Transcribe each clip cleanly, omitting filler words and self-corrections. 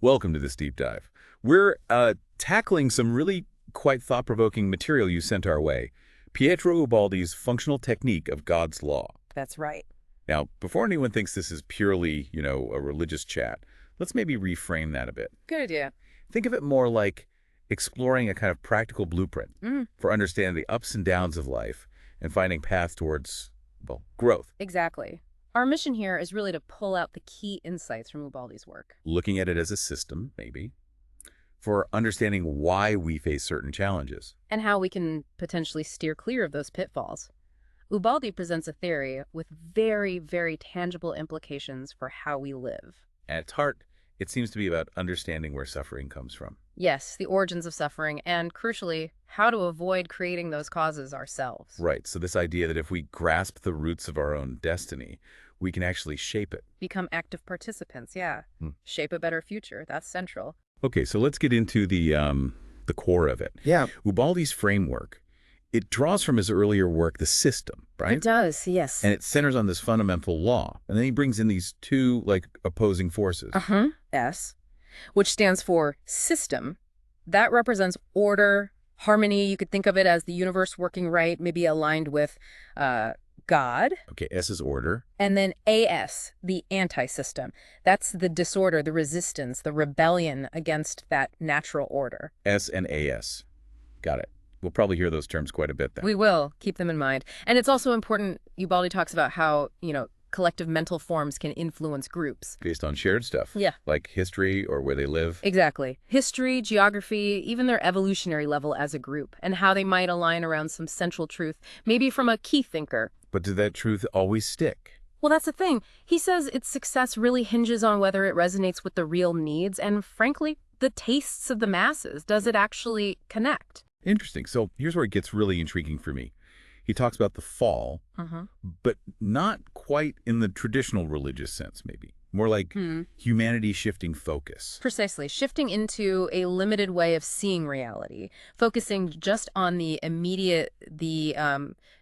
Welcome to this deep dive. We're tackling some really quite thought-provoking material you sent our way. Pietro Ubaldi's functional technique of God's law. That's right. Now, before anyone thinks this is purely, a religious chat, let's maybe reframe that a bit. Good idea. Think of it more like exploring a kind of practical blueprint Mm, for understanding the ups and downs of life and finding paths towards, well, growth. exactly. Our mission here is really to pull out the key insights from Ubaldi's work. Looking at it as a system, maybe, for understanding why we face certain challenges. And how we can potentially steer clear of those pitfalls. Ubaldi presents a theory with very, very tangible implications for how we live. At its heart, it seems to be about understanding where suffering comes from. Yes, the origins of suffering, and crucially, how to avoid creating those causes ourselves. Right, so this idea that if we grasp the roots of our own destiny, we can actually shape it. Become active participants, yeah. Shape a better future, that's central. Okay, so let's get into the core of it. Yeah. Ubaldi's framework, it draws from his earlier work, the system, right? It does, yes. And it centers on this fundamental law. And then he brings in these two, opposing forces. S, which stands for system. That represents order, harmony. You could think of it as the universe working right, maybe aligned with God. Okay, S is order. And then AS, the anti-system. That's the disorder, the resistance, the rebellion against that natural order. S and AS. Got it. We'll probably hear those terms quite a bit then. We will. Keep them in mind. And it's also important, Ubaldi talks about how, collective mental forms can influence groups. Based on shared stuff. Yeah. Like history or where they live. Exactly. History, geography, even their evolutionary level as a group, and how they might align around some central truth, maybe from a key thinker. But did that truth always stick? Well, that's the thing. He says its success really hinges on whether it resonates with the real needs and, frankly, the tastes of the masses. Does it actually connect? Interesting. So here's where it gets really intriguing for me. He talks about the fall, but not quite in the traditional religious sense, maybe. More like humanity shifting focus. Precisely. Shifting into a limited way of seeing reality, focusing just on the immediate,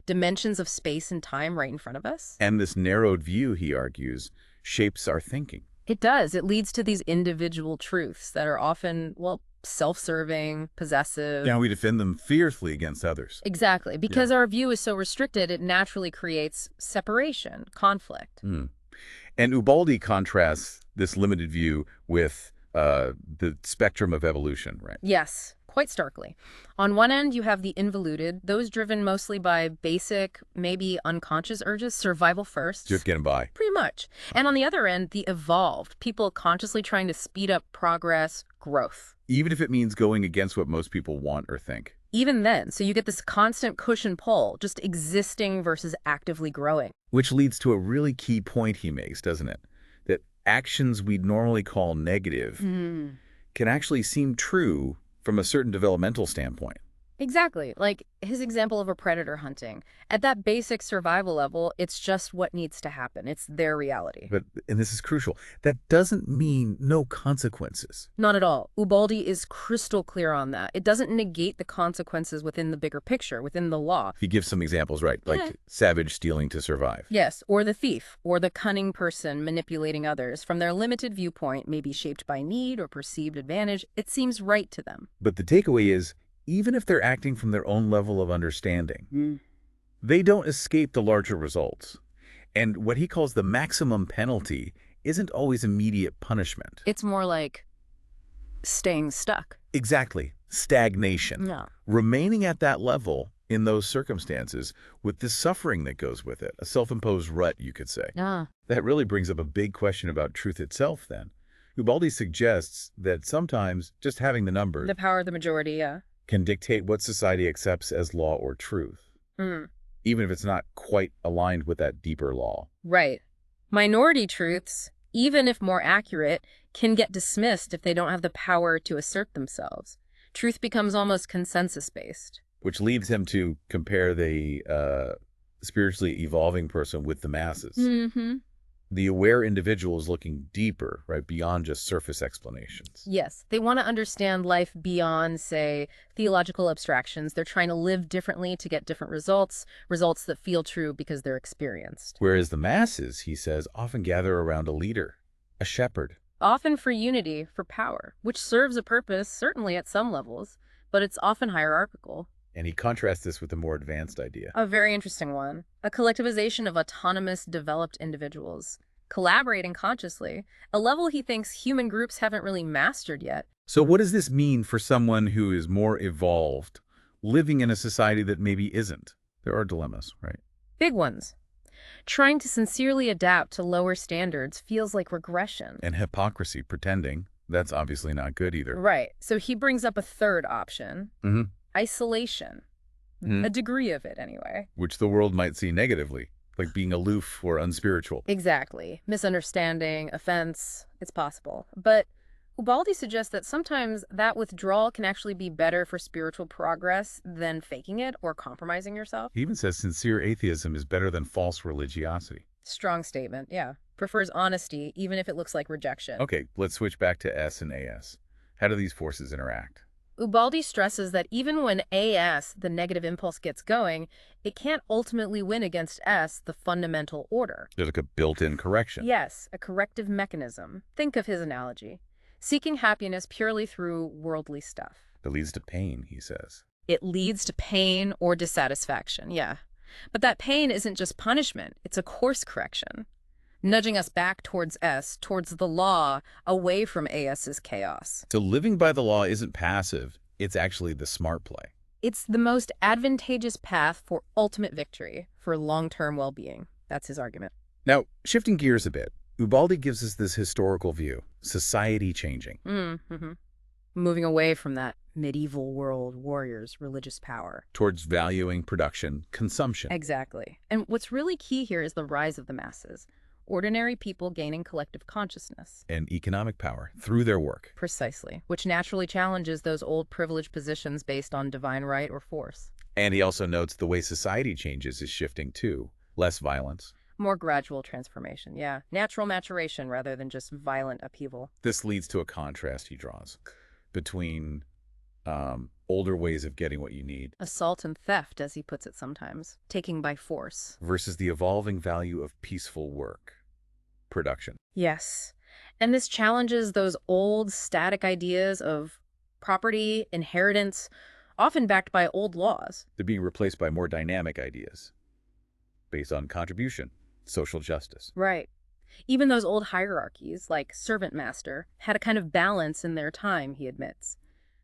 dimensions of space and time right in front of us. And this narrowed view, he argues, shapes our thinking. It does. It leads to these individual truths that are often, self-serving, possessive. Now we defend them fiercely against others. Exactly. Because our view is so restricted, it naturally creates separation, conflict. And Ubaldi contrasts this limited view with the spectrum of evolution, right? Yes, quite starkly. On one end, you have the involuted, those driven mostly by basic, maybe unconscious urges, survival first. Just getting by. Pretty much. And on the other end, the evolved, people consciously trying to speed up progress, growth. Even if it means going against what most people want or think. Even then, so you get this constant push and pull, just existing versus actively growing. Which leads to a really key point he makes, doesn't it? That actions we'd normally call negative can actually seem true from a certain developmental standpoint. Exactly. Like his example of a predator hunting. At that basic survival level, it's just what needs to happen. It's their reality. And this is crucial, that doesn't mean no consequences. Not at all. Ubaldi is crystal clear on that. It doesn't negate the consequences within the bigger picture, within the law. He gives some examples, right? Like savage stealing to survive. Yes, or the thief, or the cunning person manipulating others. From their limited viewpoint, maybe shaped by need or perceived advantage, it seems right to them. But the takeaway is, even if they're acting from their own level of understanding, they don't escape the larger results. And what he calls the maximum penalty isn't always immediate punishment. It's more like staying stuck. Exactly. Stagnation. Yeah. Remaining at that level in those circumstances with the suffering that goes with it. A self-imposed rut, you could say. Yeah. That really brings up a big question about truth itself, then. Ubaldi suggests that sometimes just having the numbers... The power of the majority, yeah. ...can dictate what society accepts as law or truth, even if it's not quite aligned with that deeper law. Right. Minority truths, even if more accurate, can get dismissed if they don't have the power to assert themselves. Truth becomes almost consensus-based. Which leads him to compare the spiritually evolving person with the masses. The aware individual is looking deeper, right, beyond just surface explanations. Yes, they want to understand life beyond, say, theological abstractions. They're trying to live differently to get different results, results that feel true because they're experienced. Whereas the masses, he says, often gather around a leader, a shepherd, often for unity, for power, which serves a purpose, certainly at some levels, but it's often hierarchical. And he contrasts this with a more advanced idea. A very interesting one. A collectivization of autonomous, developed individuals, collaborating consciously, a level he thinks human groups haven't really mastered yet. So what does this mean for someone who is more evolved, living in a society that maybe isn't? There are dilemmas, right? Big ones. Trying to sincerely adapt to lower standards feels like regression. And hypocrisy, pretending, that's obviously not good either. Right. So he brings up a third option. Mm-hmm. Isolation. A degree of it, anyway. Which the world might see negatively, like being aloof or unspiritual. Exactly. Misunderstanding, offense, it's possible. But Ubaldi suggests that sometimes that withdrawal can actually be better for spiritual progress than faking it or compromising yourself. He even says sincere atheism is better than false religiosity. Strong statement, yeah. Prefers honesty, even if it looks like rejection. Okay, let's switch back to S and AS. How do these forces interact? Ubaldi stresses that even when AS, the negative impulse, gets going, it can't ultimately win against S, the fundamental order. There's like a built-in correction. Yes, a corrective mechanism. Think of his analogy. Seeking happiness purely through worldly stuff. That leads to pain, he says. It leads to pain or dissatisfaction, yeah. But that pain isn't just punishment, it's a course correction. Nudging us back towards S, towards the law, away from AS's chaos. So living by the law isn't passive, it's actually the smart play. It's the most advantageous path for ultimate victory, for long-term well-being. That's his argument. Now, shifting gears a bit, Ubaldi gives us this historical view, society changing. Moving away from that medieval world warriors' religious power. Towards valuing production, consumption. Exactly. And what's really key here is the rise of the masses. Ordinary people gaining collective consciousness. And economic power through their work. Precisely. Which naturally challenges those old privileged positions based on divine right or force. And he also notes the way society changes is shifting too. Less violence. More gradual transformation, yeah. Natural maturation rather than just violent upheaval. This leads to a contrast he draws between older ways of getting what you need. Assault and theft, as he puts it sometimes. Taking by force. Versus the evolving value of peaceful work. Production. Yes. And this challenges those old static ideas of property, inheritance, often backed by old laws. They're being replaced by more dynamic ideas based on contribution, social justice. Right. Even those old hierarchies, like servant-master, had a kind of balance in their time, he admits.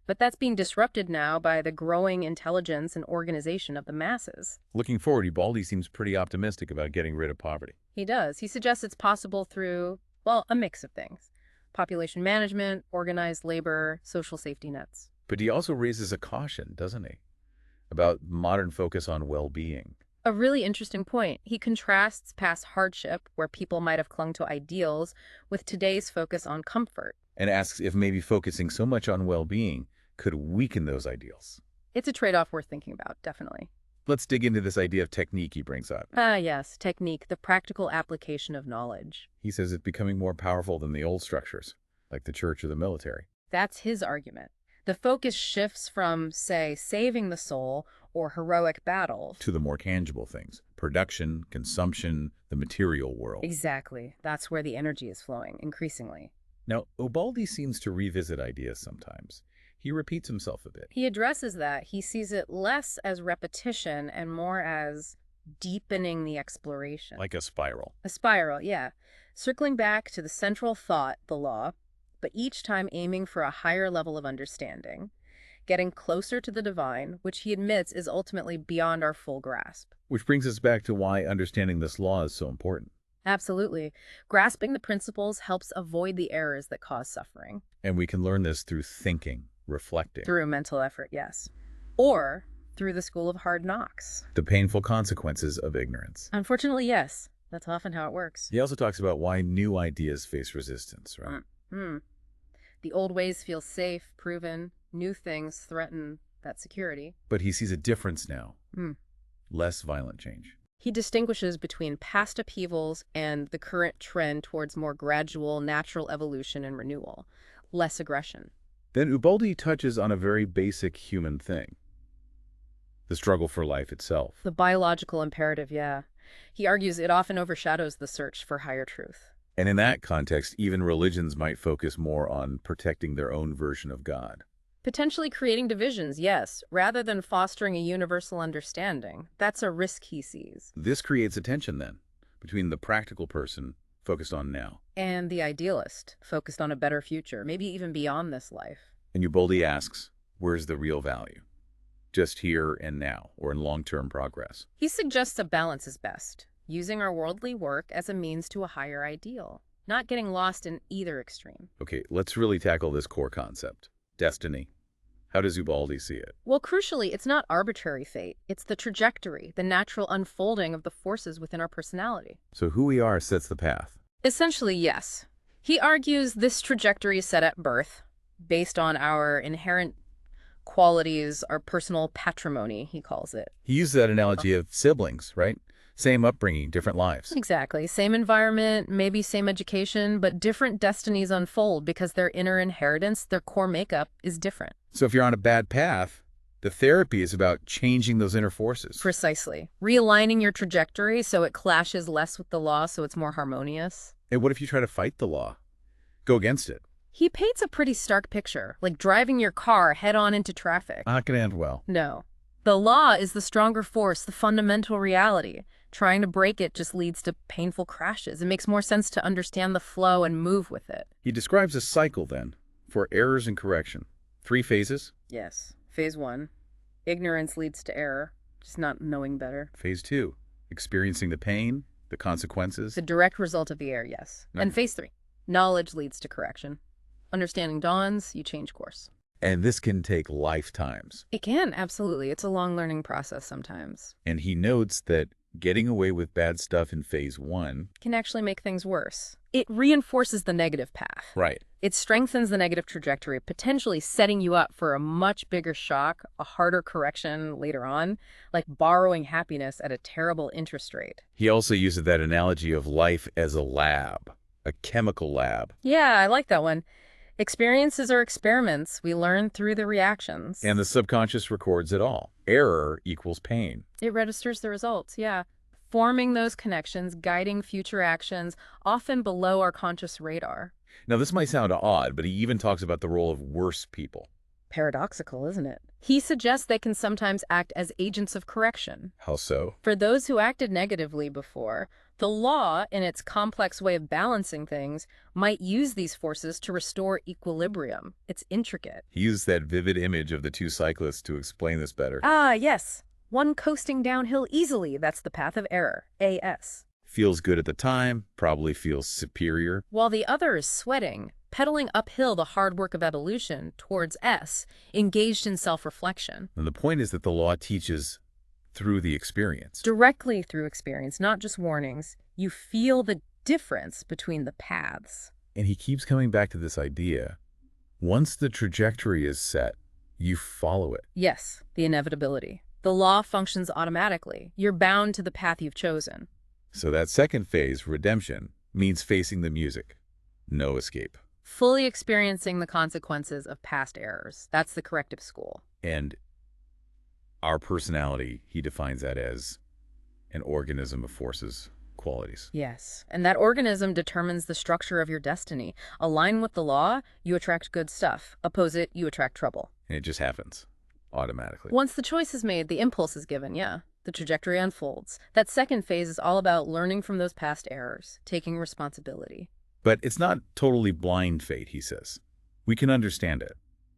But that's being disrupted now by the growing intelligence and organization of the masses. Looking forward, Ubaldi seems pretty optimistic about getting rid of poverty. He does. He suggests it's possible through, well, a mix of things. Population management, organized labor, social safety nets. But he also raises a caution, doesn't he, about modern focus on well-being. A really interesting point. He contrasts past hardship, where people might have clung to ideals, with today's focus on comfort. And asks if maybe focusing so much on well-being could weaken those ideals. It's a trade-off worth thinking about, definitely. Let's dig into this idea of technique he brings up. Yes, technique, the practical application of knowledge. He says it's becoming more powerful than the old structures, like the church or the military. That's his argument. The focus shifts from, say, saving the soul or heroic battles to the more tangible things, production, consumption, the material world. Exactly. That's where the energy is flowing, increasingly. Now, Ubaldi seems to revisit ideas sometimes. He repeats himself a bit. He addresses that. He sees it less as repetition and more as deepening the exploration. Like a spiral. A spiral, yeah. Circling back to the central thought, the law, but each time aiming for a higher level of understanding, getting closer to the divine, which he admits is ultimately beyond our full grasp. Which brings us back to why understanding this law is so important. Absolutely. Grasping the principles helps avoid the errors that cause suffering. And we can learn this through thinking, reflecting. Through mental effort, yes. Or through the school of hard knocks. The painful consequences of ignorance. Unfortunately, yes. That's often how it works. He also talks about why new ideas face resistance, right? The old ways feel safe, proven. New things threaten that security. But he sees a difference now. Less violent change. He distinguishes between past upheavals and the current trend towards more gradual, natural evolution and renewal. Less aggression. Then Ubaldi touches on a very basic human thing. The struggle for life itself. The biological imperative, yeah. He argues it often overshadows the search for higher truth. And in that context, even religions might focus more on protecting their own version of God. Potentially creating divisions, yes, rather than fostering a universal understanding. That's a risk he sees. This creates a tension, then, between the practical person focused on now. And the idealist, focused on a better future, maybe even beyond this life. And Ubaldi asks, where's the real value? Just here and now, or in long-term progress? He suggests a balance is best, using our worldly work as a means to a higher ideal, not getting lost in either extreme. Okay, let's really tackle this core concept. Destiny. How does Ubaldi see it? Well, crucially, it's not arbitrary fate. It's the trajectory, the natural unfolding of the forces within our personality. So who we are sets the path. Essentially, yes. He argues this trajectory is set at birth, based on our inherent qualities, our personal patrimony, he calls it. He uses that analogy of siblings, right? Same upbringing, different lives. Exactly. Same environment, maybe same education, but different destinies unfold because their inner inheritance, their core makeup, is different. So if you're on a bad path, the therapy is about changing those inner forces. Precisely. Realigning your trajectory so it clashes less with the law, so it's more harmonious. And what if you try to fight the law? Go against it? He paints a pretty stark picture, like driving your car head-on into traffic. Not going to end well. No. The law is the stronger force, the fundamental reality. Trying to break it just leads to painful crashes. It makes more sense to understand the flow and move with it. He describes a cycle, then, for errors and correction. 3 phases. Yes. Phase 1. Ignorance leads to error, just not knowing better. Phase 2. Experiencing the pain, the consequences. The direct result of the error, yes. Okay. And phase 3. Knowledge leads to correction. Understanding dawns, you change course. And this can take lifetimes. It can, absolutely. It's a long learning process sometimes. And he notes that getting away with bad stuff in phase 1 Can actually make things worse. It reinforces the negative path. Right. It strengthens the negative trajectory, potentially setting you up for a much bigger shock, a harder correction later on, like borrowing happiness at a terrible interest rate. He also uses that analogy of life as a lab, a chemical lab. Yeah, I like that one. Experiences are experiments. We learn through the reactions. And the subconscious records it all. Error equals pain. It registers the results, yeah. Forming those connections, guiding future actions, often below our conscious radar. Now, this might sound odd, but he even talks about the role of worse people. Paradoxical, isn't it? He suggests they can sometimes act as agents of correction. How so? For those who acted negatively before, the law, in its complex way of balancing things, might use these forces to restore equilibrium. It's intricate. He used that vivid image of the 2 cyclists to explain this better. Ah, yes. One coasting downhill easily, that's the path of error, AS. Feels good at the time, probably feels superior. While the other is sweating, pedaling uphill the hard work of evolution towards S, engaged in self-reflection. And the point is that the law teaches through the experience. Directly through experience, not just warnings. You feel the difference between the paths. And he keeps coming back to this idea. Once the trajectory is set, you follow it. Yes, the inevitability. The law functions automatically. You're bound to the path you've chosen. So that second phase, redemption, means facing the music. No escape. Fully experiencing the consequences of past errors. That's the corrective school. And our personality, he defines that as an organism of forces, qualities. Yes, and that organism determines the structure of your destiny. Align with the law, you attract good stuff. Oppose it, you attract trouble. And it just happens automatically. Once the choice is made, the impulse is given, yeah. The trajectory unfolds. That second phase is all about learning from those past errors, taking responsibility. But it's not totally blind fate, he says. We can understand it.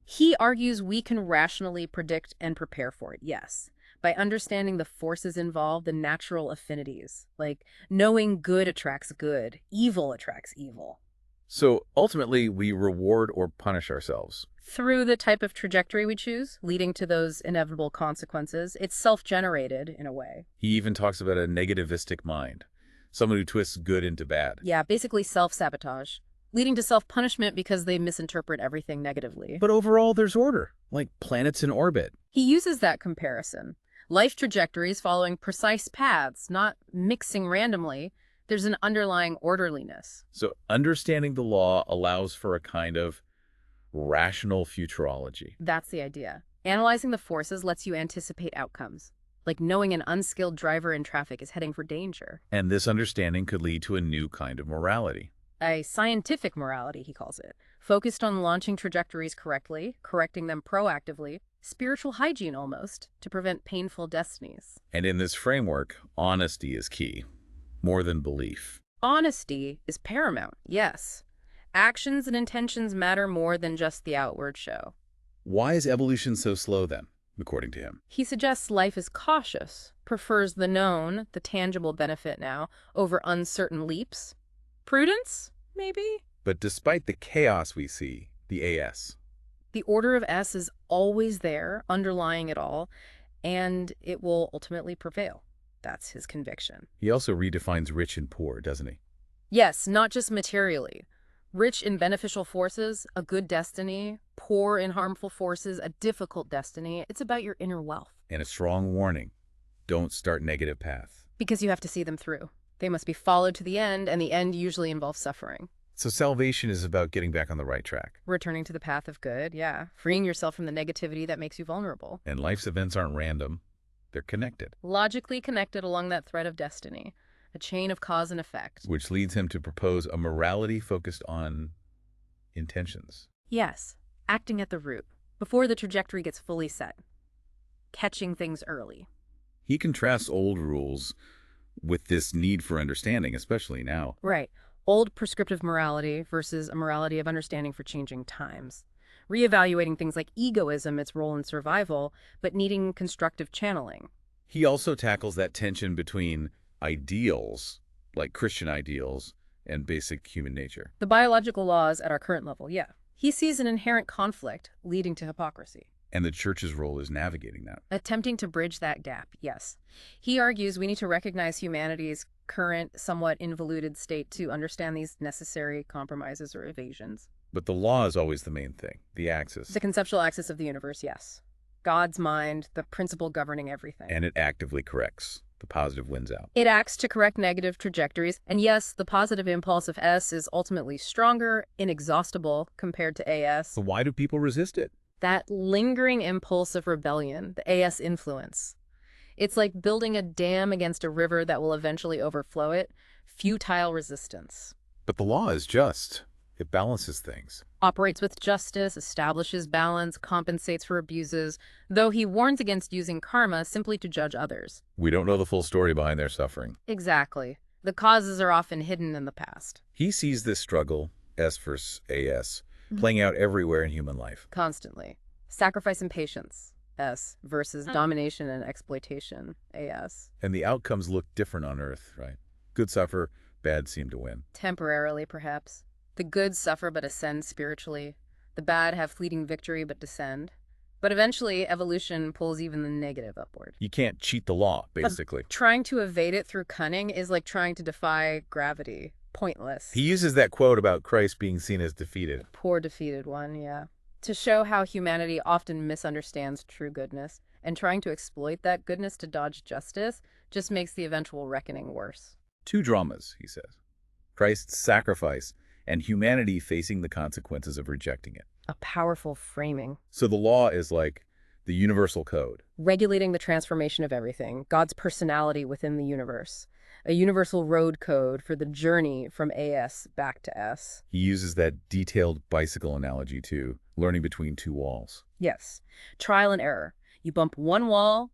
He argues we can rationally predict and prepare for it, yes, by understanding the forces involved, the natural affinities, like knowing good attracts good, evil attracts evil. So ultimately, we reward or punish ourselves. Through the type of trajectory we choose, leading to those inevitable consequences, it's self-generated in a way. He even talks about a negativistic mind, someone who twists good into bad. Yeah, basically self-sabotage, leading to self-punishment because they misinterpret everything negatively. But overall, there's order, like planets in orbit. He uses that comparison. Life trajectories following precise paths, not mixing randomly. There's an underlying orderliness. So understanding the law allows for a kind of rational futurology. That's the idea. Analyzing the forces lets you anticipate outcomes, like knowing an unskilled driver in traffic is heading for danger. And this understanding could lead to a new kind of morality. A scientific morality, he calls it, focused on launching trajectories correctly, correcting them proactively, spiritual hygiene almost, to prevent painful destinies. And in this framework, honesty is key, more than belief. Honesty is paramount, yes. Actions and intentions matter more than just the outward show. Why is evolution so slow then, according to him? He suggests life is cautious, prefers the known, the tangible benefit now, over uncertain leaps. Prudence, maybe? But despite the chaos we see, the AS, The order of S is always there, underlying it all, and it will ultimately prevail. That's his conviction. he also redefines rich and poor, doesn't he? Yes, not just materially. Rich in beneficial forces, a good destiny. Poor in harmful forces, a difficult destiny. It's about your inner wealth. And a strong warning, don't start negative path. Because you have to see them through. They must be followed to the end, and the end usually involves suffering. So salvation is about getting back on the right track. Returning to the path of good, yeah. Freeing yourself from the negativity that makes you vulnerable. And life's events aren't random, they're connected. Logically connected along that thread of destiny. A chain of cause and effect. Which leads him to propose a morality focused on intentions. Yes, acting at the root, before the trajectory gets fully set. Catching things early. He contrasts old rules with this need for understanding, especially now. Right. Old prescriptive morality versus a morality of understanding for changing times. Reevaluating things like egoism, its role in survival, but needing constructive channeling. He also tackles that tension between ideals, like Christian ideals, and basic human nature. The biological laws at our current level, yeah. He sees an inherent conflict leading to hypocrisy. And the church's role is navigating that. Attempting to bridge that gap, yes. He argues we need to recognize humanity's current, somewhat involuted state to understand these necessary compromises or evasions. But the law is always the main thing, the axis. The conceptual axis of the universe, yes. God's mind, the principle governing everything. And it actively corrects. The positive wins out. It acts to correct negative trajectories, and yes, the positive impulse of S is ultimately stronger, inexhaustible compared to AS. So why do people resist it? That lingering impulse of rebellion, the AS influence. It's like building a dam against a river that will eventually overflow it. Futile resistance. But the law is just. It balances things. Operates with justice, establishes balance, compensates for abuses, though he warns against using karma simply to judge others. We don't know the full story behind their suffering. Exactly. The causes are often hidden in the past. He sees this struggle, S versus AS, playing out everywhere in human life. Constantly. Sacrifice and patience, S, versus domination and exploitation, AS. And the outcomes look different on Earth, right? Good suffer, bad seem to win. Temporarily, perhaps. The good suffer but ascend spiritually. The bad have fleeting victory but descend. But eventually, evolution pulls even the negative upward. You can't cheat the law, basically. But trying to evade it through cunning is like trying to defy gravity. Pointless. He uses that quote about Christ being seen as defeated. Poor defeated one, yeah. To show how humanity often misunderstands true goodness, and trying to exploit that goodness to dodge justice just makes the eventual reckoning worse. Two dramas, he says. Christ's sacrifice and humanity facing the consequences of rejecting it. A powerful framing. So the law is like the universal code. Regulating the transformation of everything, God's personality within the universe. A universal road code for the journey from AS back to S. He uses that detailed bicycle analogy too, learning between two walls. Yes. Trial and error. You bump one wall,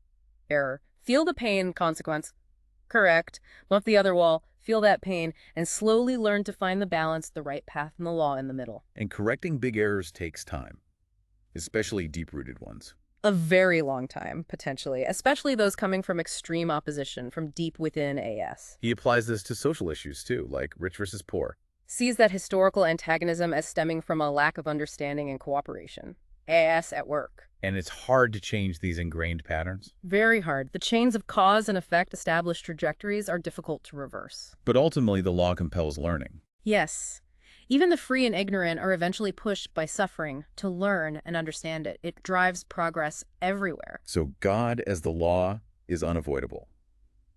error. Feel the pain, consequence. Correct. Bump the other wall, feel that pain, and slowly learn to find the balance, the right path, and the law in the middle. And correcting big errors takes time, especially deep-rooted ones. A very long time, potentially, especially those coming from extreme opposition from deep within AS. He applies this to social issues too, like rich versus poor. Sees that historical antagonism as stemming from a lack of understanding and cooperation. AS at work. And it's hard to change these ingrained patterns. Very hard. The chains of cause and effect established trajectories are difficult to reverse. But ultimately, the law compels learning. Yes. Even the free and ignorant are eventually pushed by suffering to learn and understand it. It drives progress everywhere. So God as the law is unavoidable,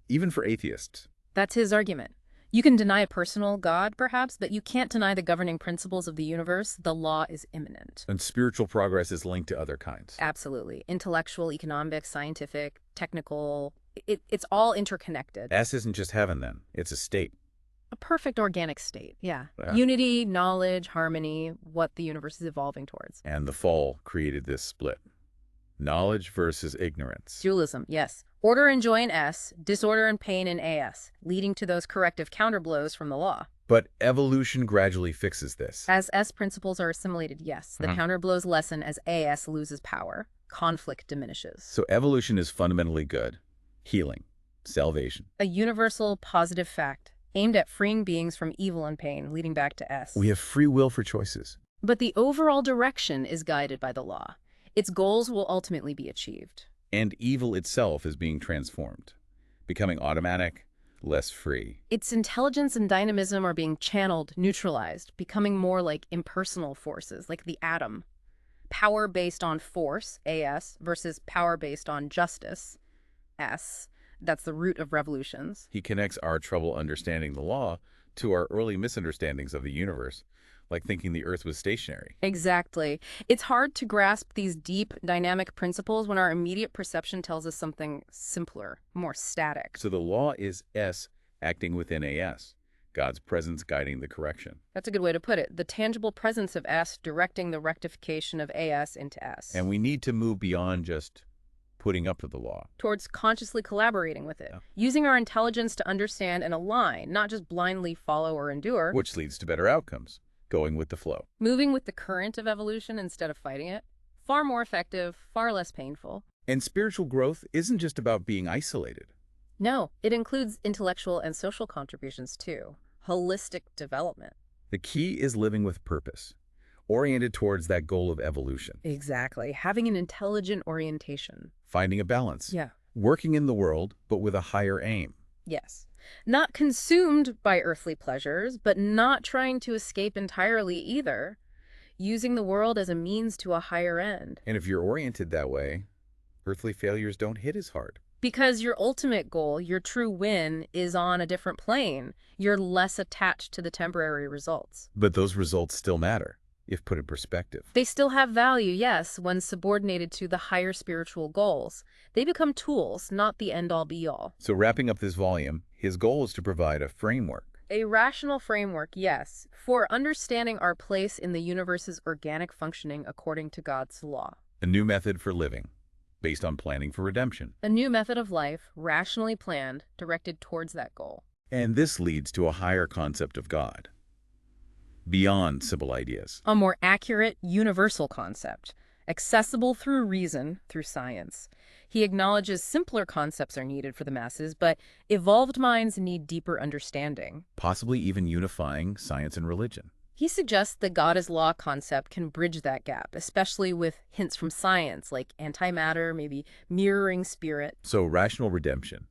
even for atheists. That's his argument. You can deny a personal God, perhaps, but you can't deny the governing principles of the universe. The law is imminent. And spiritual progress is linked to other kinds. Absolutely. Intellectual, economic, scientific, technical, it's all interconnected. S isn't just heaven then, it's a state. A perfect organic state, yeah. Yeah. Unity, knowledge, harmony, what the universe is evolving towards. And the fall created this split. Knowledge versus ignorance. Dualism, yes. Order and joy in S, disorder and pain in AS, leading to those corrective counterblows from the law. But evolution gradually fixes this. As S principles are assimilated, yes, the counterblows lessen as AS loses power. Conflict diminishes. So evolution is fundamentally good. Healing. Salvation. A universal positive fact, aimed at freeing beings from evil and pain, leading back to S. We have free will for choices. But the overall direction is guided by the law. Its goals will ultimately be achieved. And evil itself is being transformed, becoming automatic, less free. Its intelligence and dynamism are being channeled, neutralized, becoming more like impersonal forces, like the atom. Power based on force, AS, versus power based on justice, S. That's the root of revolutions. He connects our trouble understanding the law to our early misunderstandings of the universe, like thinking the Earth was stationary. Exactly. It's hard to grasp these deep, dynamic principles when our immediate perception tells us something simpler, more static. So the law is S acting within AS, God's presence guiding the correction. That's a good way to put it. The tangible presence of S directing the rectification of AS into S. And we need to move beyond just putting up to the law. Towards consciously collaborating with it, Yeah. using our intelligence to understand and align, not just blindly follow or endure. Which leads to better outcomes, going with the flow. Moving with the current of evolution instead of fighting it. Far more effective, far less painful. And spiritual growth isn't just about being isolated. No, it includes intellectual and social contributions too. Holistic development. The key is living with purpose, oriented towards that goal of evolution. Exactly. Having an intelligent orientation. Finding a balance. Yeah. Working in the world, but with a higher aim. Yes. Not consumed by earthly pleasures, but not trying to escape entirely either. Using the world as a means to a higher end. And if you're oriented that way, earthly failures don't hit as hard. Because your ultimate goal, your true win, is on a different plane. You're less attached to the temporary results. But those results still matter, if put in perspective. They still have value, yes, when subordinated to the higher spiritual goals. They become tools, not the end-all be-all. So wrapping up this volume, his goal is to provide a framework. A rational framework, yes, for understanding our place in the universe's organic functioning according to God's law. A new method for living, based on planning for redemption. A new method of life, rationally planned, directed towards that goal. And this leads to a higher concept of God, beyond simple ideas. A more accurate, universal concept, accessible through reason, through science. He acknowledges simpler concepts are needed for the masses, but evolved minds need deeper understanding. Possibly even unifying science and religion. He suggests the God is law concept can bridge that gap, especially with hints from science like antimatter, maybe mirroring spirit. So rational redemption,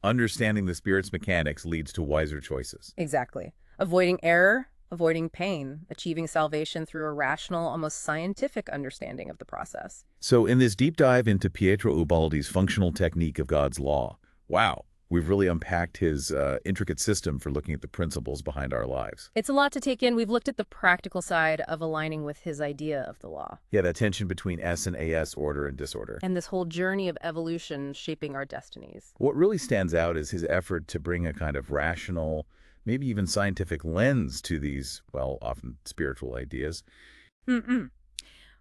understanding the spirit's mechanics leads to wiser choices. Exactly. Avoiding error, avoiding pain, achieving salvation through a rational, almost scientific understanding of the process. So in this deep dive into Pietro Ubaldi's functional technique of God's law, wow, we've really unpacked his intricate system for looking at the principles behind our lives. It's a lot to take in. We've looked at the practical side of aligning with his idea of the law. Yeah, that tension between S and AS, order and disorder. And this whole journey of evolution shaping our destinies. What really stands out is his effort to bring a kind of rational, maybe even scientific lens to these, well, often spiritual ideas.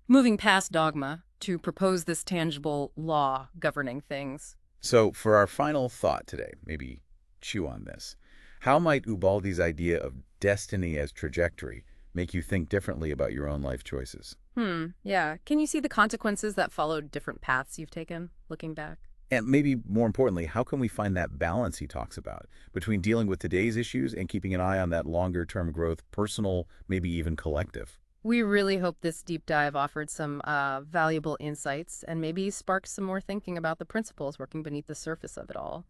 Moving past dogma to propose this tangible law governing things. So for our final thought today, maybe chew on this. How might Ubaldi's idea of destiny as trajectory make you think differently about your own life choices? Yeah. Can you see the consequences that followed different paths you've taken, looking back? And maybe more importantly, how can we find that balance he talks about between dealing with today's issues and keeping an eye on that longer-term growth, personal, maybe even collective? We really hope this deep dive offered some valuable insights and maybe sparked some more thinking about the principles working beneath the surface of it all.